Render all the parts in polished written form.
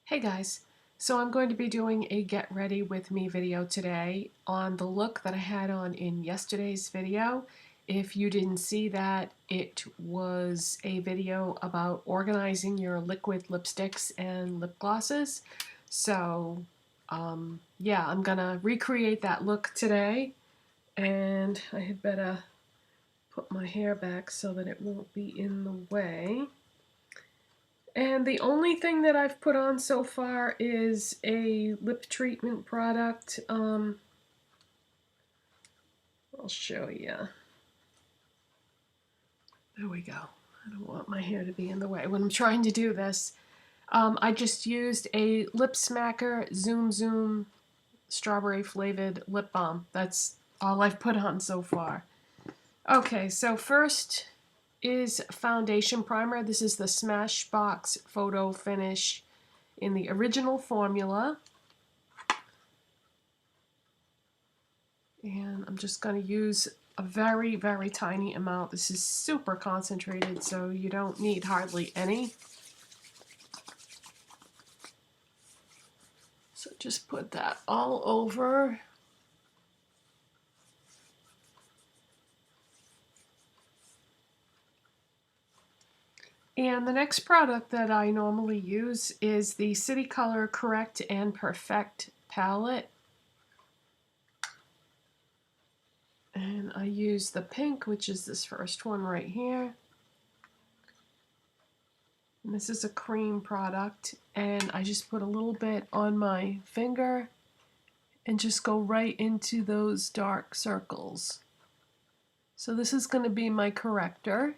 Hey guys, so I'm going to be doing a get ready with me video today on the look that I had on in yesterday's video. If you didn't see that, it was a video about organizing your liquid lipsticks and lip glosses. So yeah, I'm gonna recreate that look today, and I had better put my hair back so that it won't be in the way. And the only thing that I've put on so far is a lip treatment product. I'll show you. There we go. I don't want my hair to be in the way when I'm trying to do this. I just used a Lip Smacker Tsum Tsum strawberry flavored lip balm. That's all I've put on so far. Okay, so first is foundation primer. This is the Smashbox Photo Finish in the original formula. And I'm just going to use a very, very tiny amount. This is super concentrated, so you don't need hardly any. So just put that all over. And the next product that I normally use is the City Color Correct and Perfect palette. And I use the pink, which is this first one right here. And this is a cream product, and I just put a little bit on my finger and just go right into those dark circles. So this is going to be my corrector.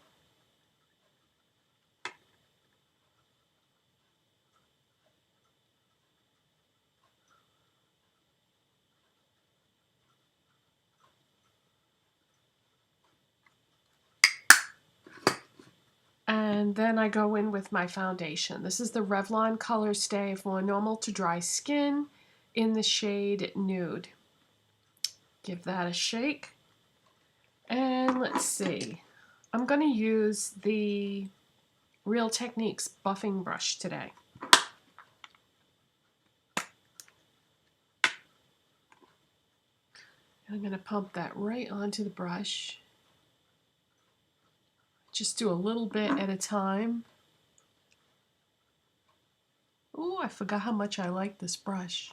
And then I go in with my foundation. This is the Revlon Colorstay for normal to dry skin in the shade Nude. Give that a shake. And let's see. I'm going to use the Real Techniques buffing brush today. I'm going to pump that right onto the brush. Just do a little bit at a time. Ooh, I forgot how much I like this brush.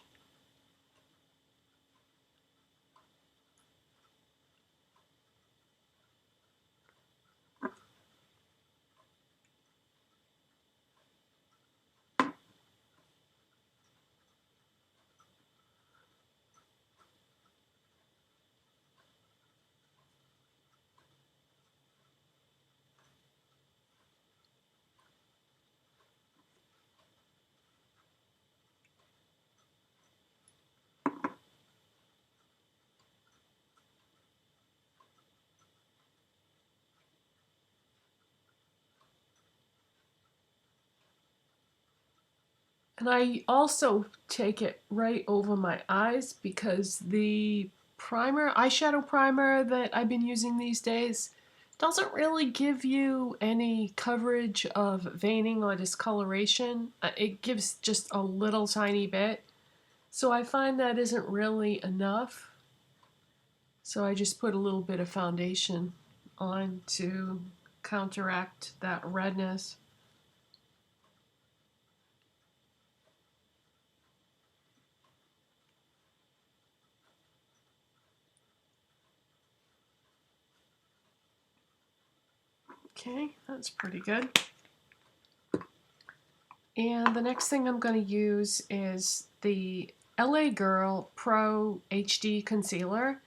And I also take it right over my eyes because the eyeshadow primer that I've been using these days doesn't really give you any coverage of veining or discoloration. It gives just a little tiny bit. So I find that isn't really enough. So I just put a little bit of foundation on to counteract that redness. Okay, that's pretty good. And the next thing I'm going to use is the LA Girl Pro HD Concealer.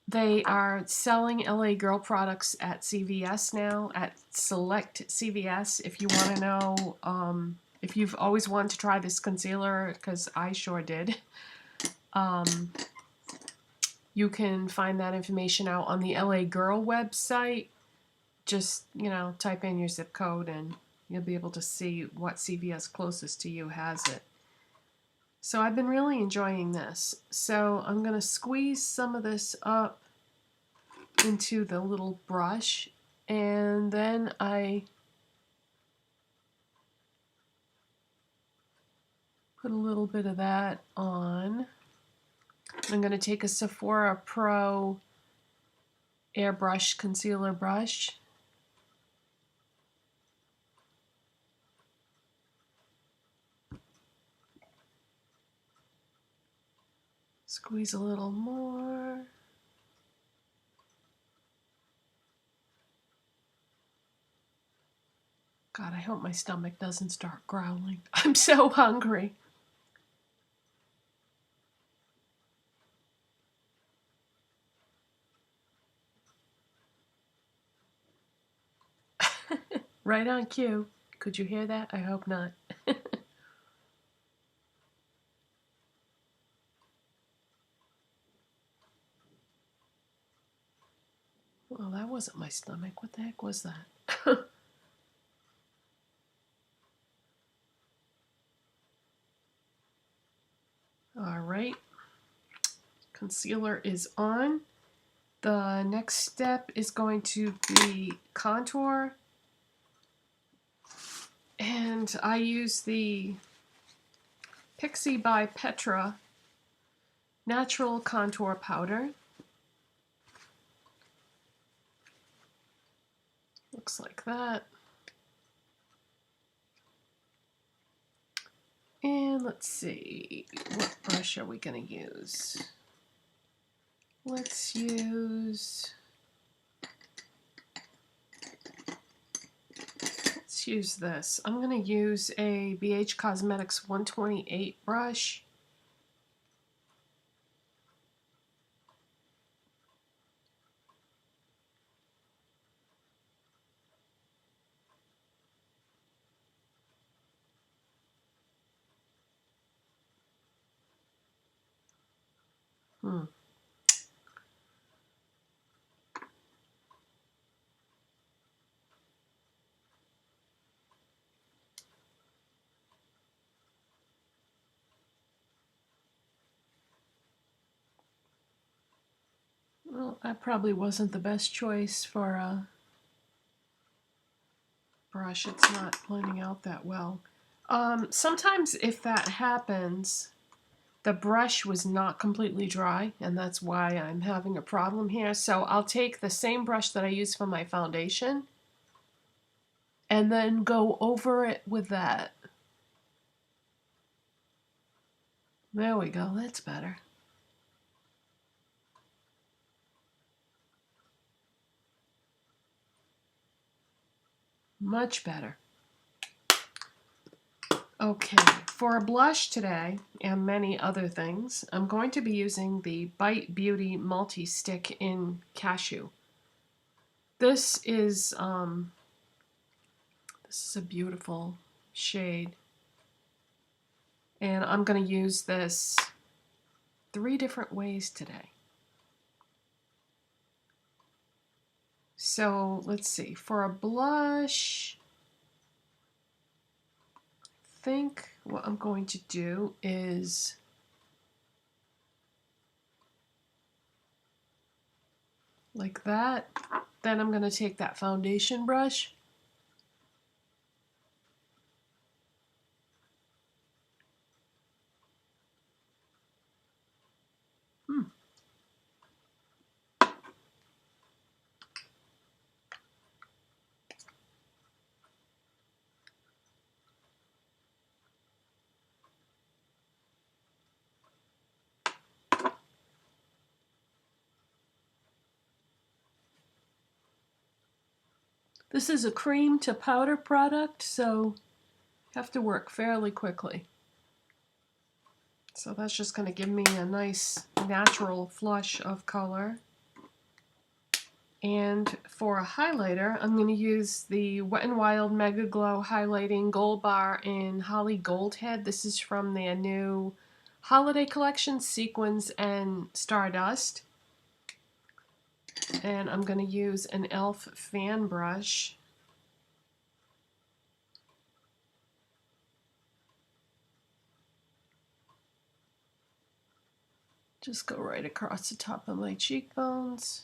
They are selling LA Girl products at CVS now, at select CVS. If you want to know, if you've always wanted to try this concealer, because I sure did, you can find that information out on the LA Girl website. Just, type in your zip code and you'll be able to see what CVS closest to you has it. So I've been really enjoying this. So I'm going to squeeze some of this up into the little brush, and then I Put a little bit of that on. I'm going to take a Sephora Pro airbrush concealer brush. Squeeze a little more. God, I hope my stomach doesn't start growling. I'm so hungry. Right on cue. Could you hear that? I hope not. Well, that wasn't my stomach. What the heck was that? All right. Concealer is on. The next step is going to be contour. And I use the Pixi by Petra Natural Contour Powder. Looks like that. And let's see, what brush are we going to use? Let's use this. I'm going to use a BH Cosmetics 128 brush. Well, that probably wasn't the best choice for a brush. It's not blending out that well. Sometimes if that happens, the brush was not completely dry, and that's why I'm having a problem here. So I'll take the same brush that I use for my foundation and then go over it with that. There we go, that's better. Much better. Okay, for a blush today, and many other things, I'm going to be using the Bite Beauty Multi-Stick in Cashew. This is a beautiful shade. And I'm going to use this 3 different ways today. So let's see, for a blush, I think what I'm going to do is like that. Then I'm going to take that foundation brush This is a cream to powder product, so you have to work fairly quickly. So that's just going to give me a nice natural flush of color. And for a highlighter, I'm going to use the Wet n Wild Mega Glow Highlighting Gold Bar in Holly Goldhead. This is from their new holiday collection, Sequins and Stardust. And I'm going to use an e.l.f. fan brush. Just go right across the top of my cheekbones.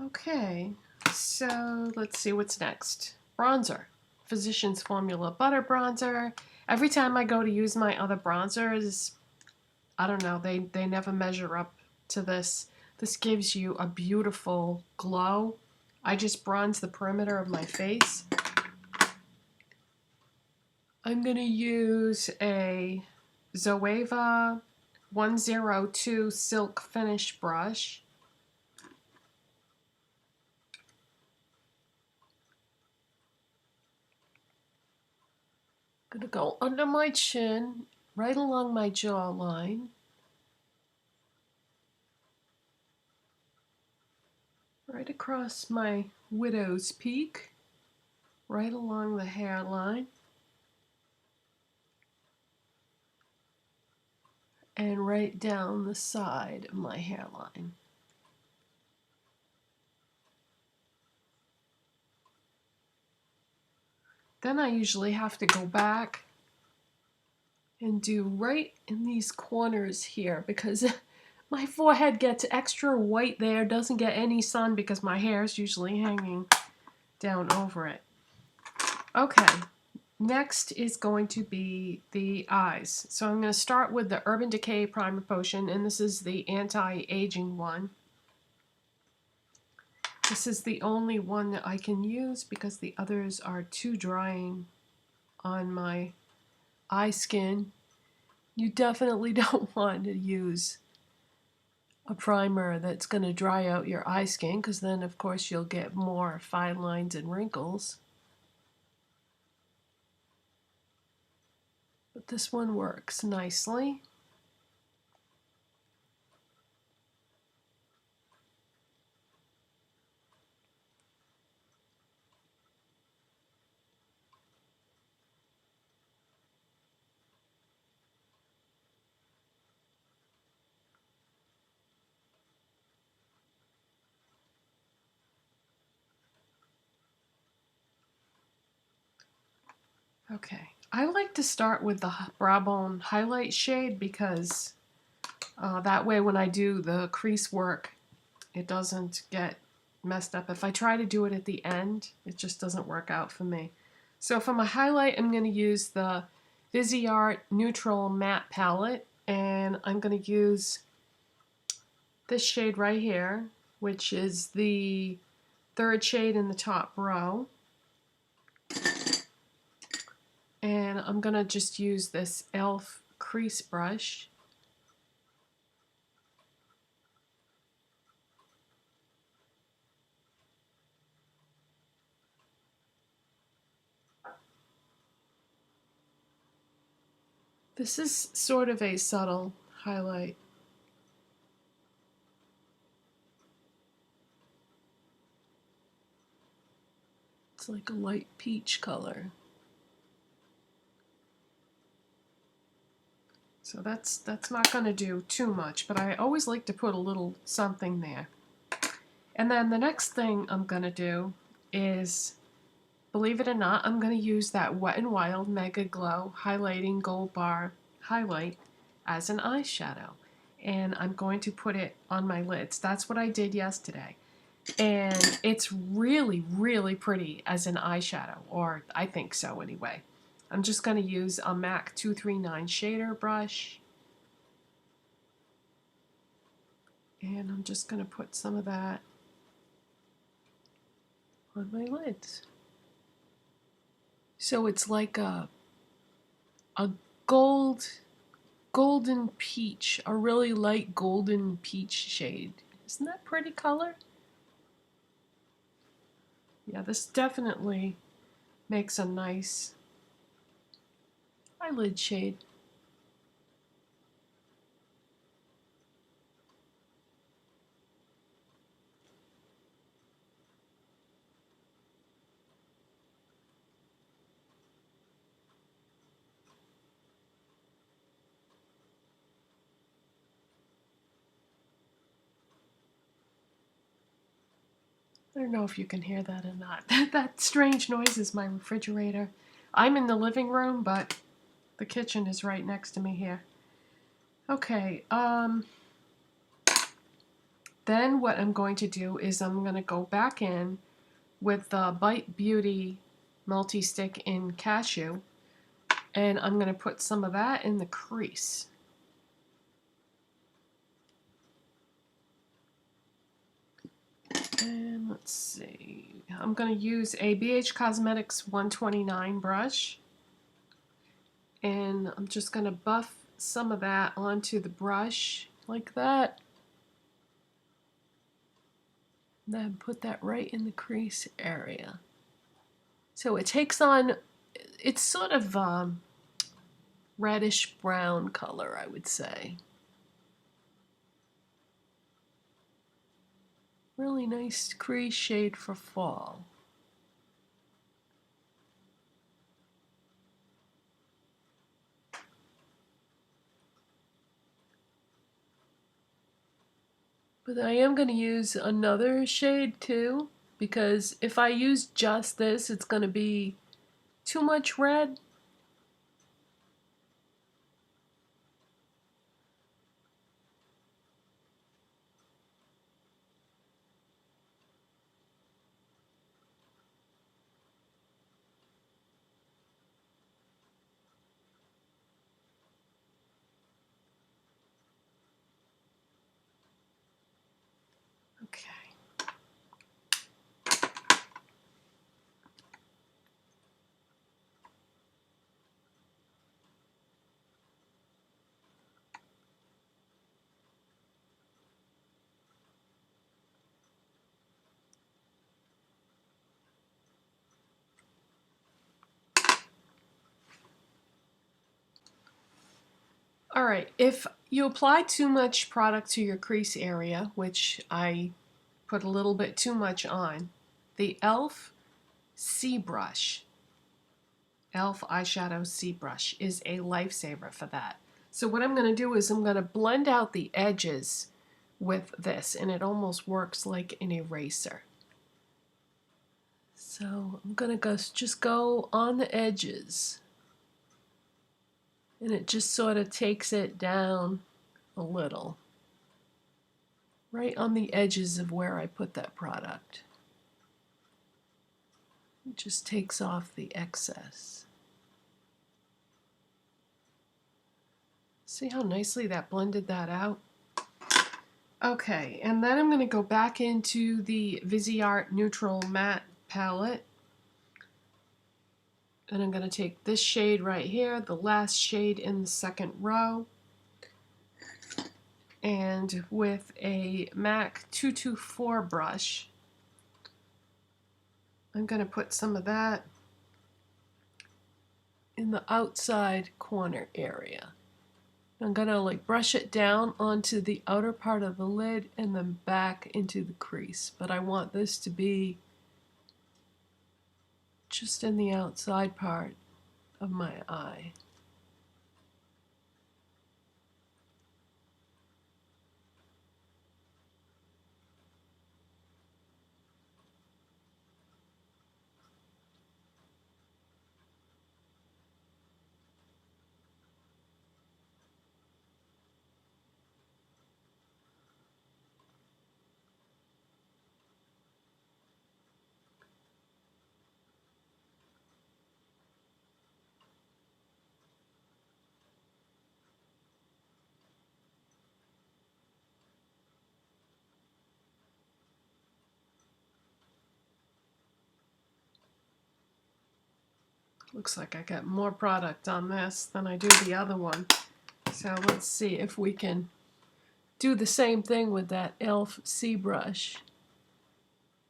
Okay, so let's see what's next. Bronzer. Physicians Formula Butter Bronzer. Every time I go to use my other bronzers, I don't know, they never measure up to this. This gives you a beautiful glow. I just bronze the perimeter of my face. I'm going to use a Zoeva 102 Silk Finish brush. I'm going to go under my chin, right along my jawline. Right across my widow's peak, right along the hairline, and right down the side of my hairline. Then I usually have to go back and do right in these corners here because my forehead gets extra white there, doesn't get any sun because my hair is usually hanging down over it. Okay, next is going to be the eyes. So I'm going to start with the Urban Decay Primer Potion, and this is the anti-aging one. This is the only one that I can use because the others are too drying on my eye skin. You definitely don't want to use a primer that's going to dry out your eye skin because then of course you'll get more fine lines and wrinkles. But this one works nicely. Okay, I like to start with the Brow Bone highlight shade because that way when I do the crease work, it doesn't get messed up. If I try to do it at the end, it just doesn't work out for me. So for my highlight, I'm going to use the Viseart Neutral Matte Palette, and I'm going to use this shade right here, which is the third shade in the top row. And I'm going to just use this e.l.f. crease brush. This is sort of a subtle highlight. It's like a light peach color. So that's not going to do too much, but I always like to put a little something there. And then the next thing I'm going to do is, believe it or not, I'm going to use that Wet n Wild Mega Glow Highlighting Gold Bar Highlight as an eyeshadow. And I'm going to put it on my lids. That's what I did yesterday. And it's really, really pretty as an eyeshadow, or I think so anyway. I'm just going to use a MAC 239 shader brush. And I'm just going to put some of that on my lids. So it's like a golden peach, a really light golden peach shade. Isn't that a pretty color? Yeah, this definitely makes a nice eyelid shade. I don't know if you can hear that or not. That strange noise is my refrigerator. I'm in the living room, but the kitchen is right next to me here. Okay, Then what I'm going to do is I'm going to go back in with the Bite Beauty Multi-Stick in Cashew, and I'm going to put some of that in the crease. And let's see, I'm going to use a BH Cosmetics 129 brush, and I'm just going to buff some of that onto the brush like that. Then put that right in the crease area. So it takes on, it's sort of reddish brown color, I would say. Really nice crease shade for fall. But I am going to use another shade too, because if I use just this, it's going to be too much red. Okay. Alright, if you apply too much product to your crease area, which I put a little bit too much on, the e.l.f. C brush, e.l.f. eyeshadow C brush, is a lifesaver for that. So what I'm going to do is I'm going to blend out the edges with this, and it almost works like an eraser. So I'm going to just go on the edges, and it just sort of takes it down a little, right on the edges of where I put that product. It just takes off the excess. See how nicely that blended that out? Okay, and then I'm going to go back into the Viseart Neutral Matte palette. And I'm going to take this shade right here, the last shade in the second row. And with a MAC 224 brush, I'm going to put some of that in the outside corner area. I'm going to like brush it down onto the outer part of the lid and then back into the crease. But I want this to be just in the outside part of my eye. Looks like I got more product on this than I do the other one. So let's see if we can do the same thing with that e.l.f. C brush.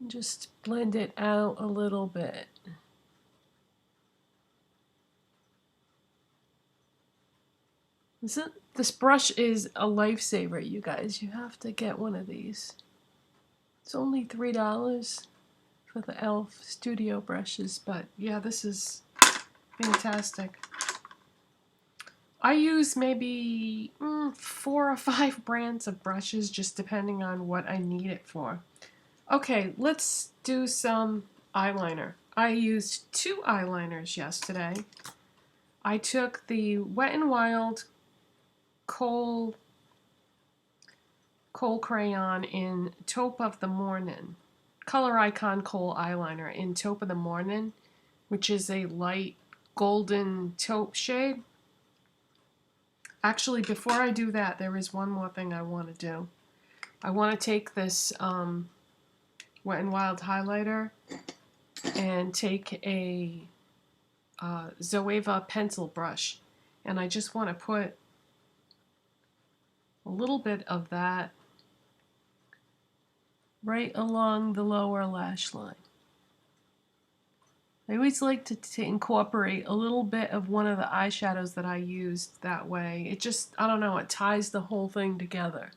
Just blend it out a little bit. This brush is a lifesaver, you guys. You have to get one of these. It's only $3 for the e.l.f. Studio brushes, but yeah, this is fantastic. I use maybe 4 or 5 brands of brushes, just depending on what I need it for. Okay, let's do some eyeliner. I used 2 eyeliners yesterday. I took the Wet n Wild Kohl Crayon in Taupe of the Mornin. Color Icon Kohl Eyeliner in Taupe of the Mornin, which is a light golden taupe shade. Actually, before I do that, there is one more thing I want to do. I want to take this Wet n Wild highlighter and take a Zoeva pencil brush, and I just want to put a little bit of that right along the lower lash line. I always like to incorporate a little bit of one of the eyeshadows that I used that way. It just, I don't know, it ties the whole thing together.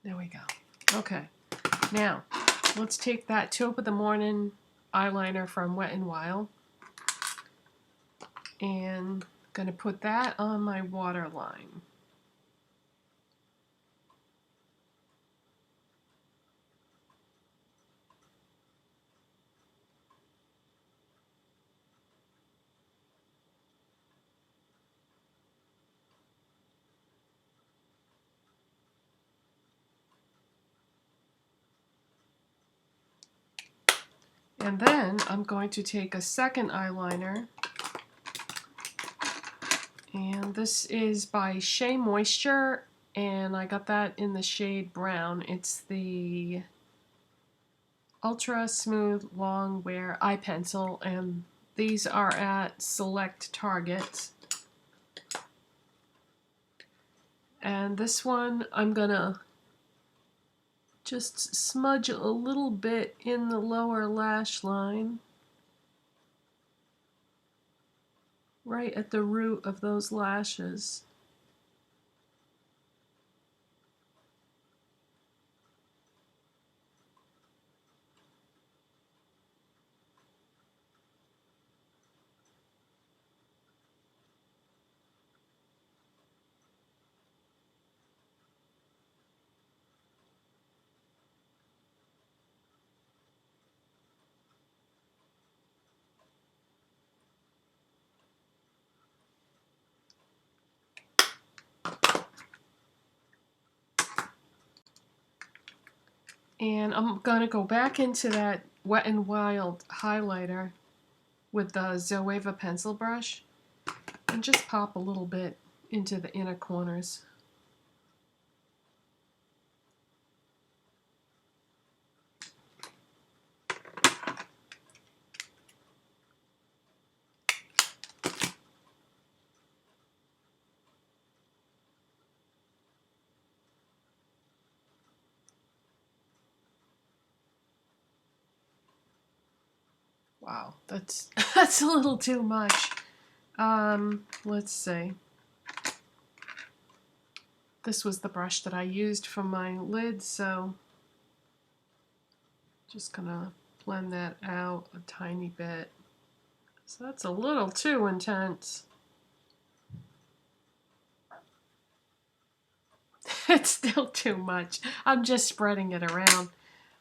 There we go. Okay, now let's take that Taupe of the Mornin eyeliner from Wet n Wild and gonna put that on my waterline. And then I'm going to take a second eyeliner, and this is by Shea Moisture, and I got that in the shade brown. It's the Ultra Smooth Long Wear Eye Pencil, and these are at select Targets. And this one I'm gonna just smudge a little bit in the lower lash line, right at the root of those lashes. And I'm going to go back into that Wet n Wild highlighter with the Zoeva pencil brush and just pop a little bit into the inner corners. Wow, that's a little too much. Let's see. This was the brush that I used for my lid, so just gonna blend that out a tiny bit. So that's a little too intense. It's still too much. I'm just spreading it around.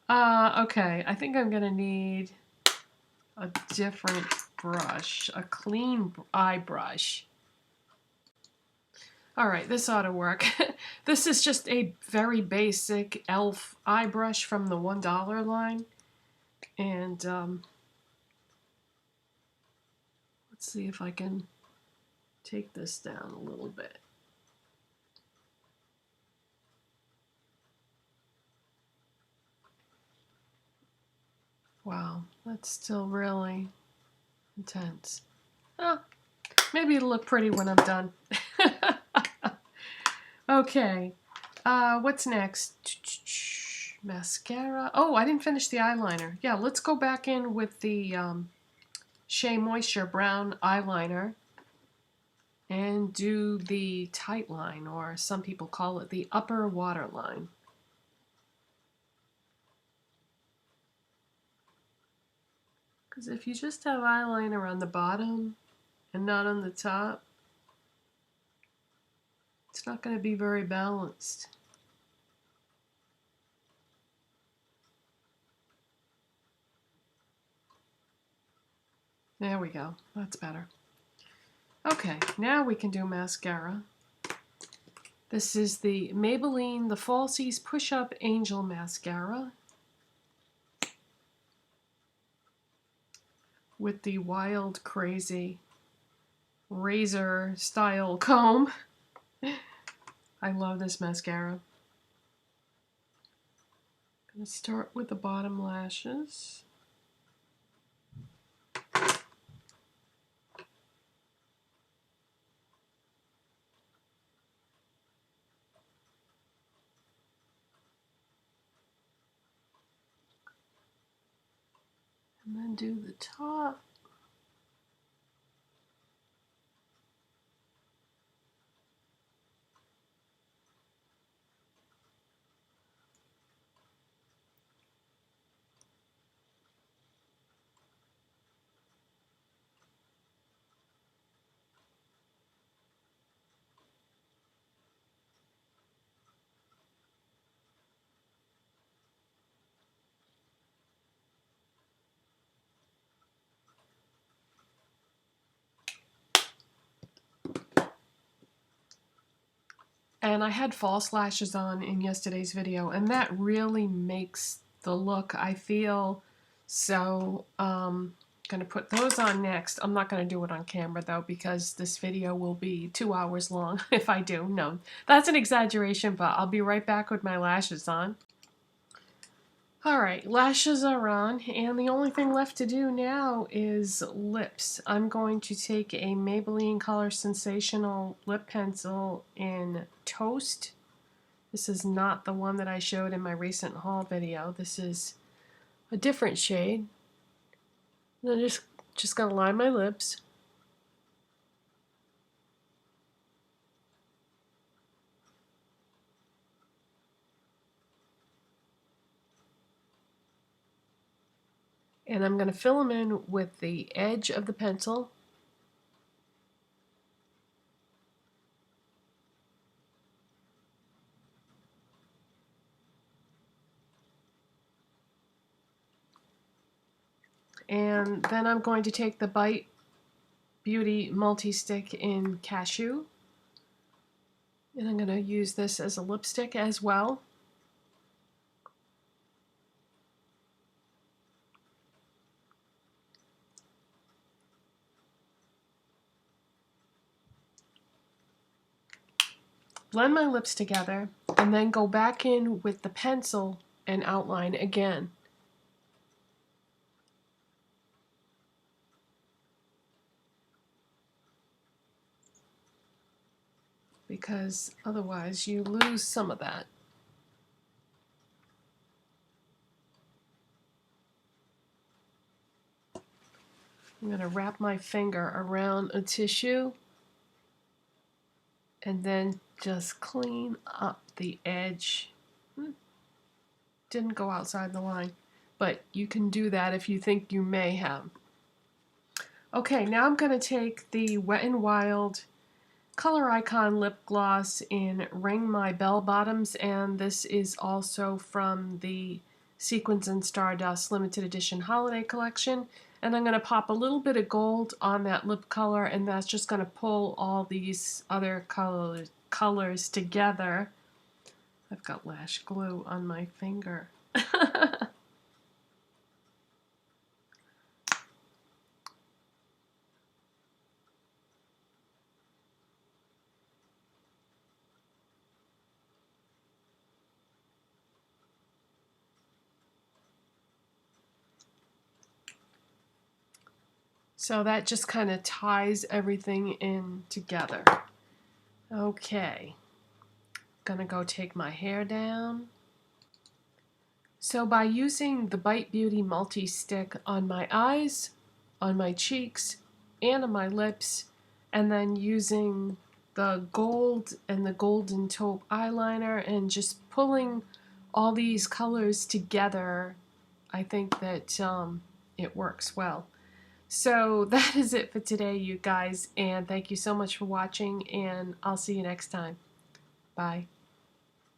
Okay, I think I'm gonna need a different brush, a clean eye brush. All right, this ought to work. This is just a very basic e.l.f. eye brush from the $1 line. And let's see if I can take this down a little bit. Wow, that's still really intense. Oh, maybe it'll look pretty when I'm done. Okay, what's next? Mascara. Oh, I didn't finish the eyeliner. Yeah, let's go back in with the Shea Moisture brown eyeliner and do the tight line, or some people call it the upper waterline. Because if you just have eyeliner on the bottom and not on the top, it's not going to be very balanced. There we go. That's better. Okay, now we can do mascara. This is the Maybelline, the Falsies Push Up Angel Mascara with the Wild Crazy razor style comb. I love this mascara. I'm going to start with the bottom lashes. And then do the top. And I had false lashes on in yesterday's video, and that really makes the look, I feel. So going to put those on next. I'm not going to do it on camera though, because this video will be 2 hours long if I do. No, that's an exaggeration, but I'll be right back with my lashes on. Alright, lashes are on, and the only thing left to do now is lips. I'm going to take a Maybelline Color Sensational lip pencil in Toast. This is not the one that I showed in my recent haul video. This is a different shade. And I'm just going to line my lips. And I'm going to fill them in with the edge of the pencil. And then I'm going to take the Bite Beauty Multi-Stick in Cashew. And I'm going to use this as a lipstick as well. Blend my lips together and then go back in with the pencil and outline again. Because otherwise you lose some of that. I'm going to wrap my finger around a tissue and then just clean up the edge. Didn't go outside the line, but you can do that if you think you may have. Okay, now I'm going to take the Wet n Wild Color Icon Lip Gloss in Ring My Bell Bottoms, and this is also from the Sequins and Stardust Limited Edition Holiday Collection. And I'm going to pop a little bit of gold on that lip color, and that's just going to pull all these other colors together. I've got lash glue on my finger. So that just kind of ties everything in together. Okay, gonna go take my hair down. So by using the Bite Beauty Multi-Stick on my eyes, on my cheeks, and on my lips, and then using the gold and the Golden Taupe eyeliner and just pulling all these colors together, I think that it works well. So that is it for today, you guys, and thank you so much for watching, and I'll see you next time. Bye.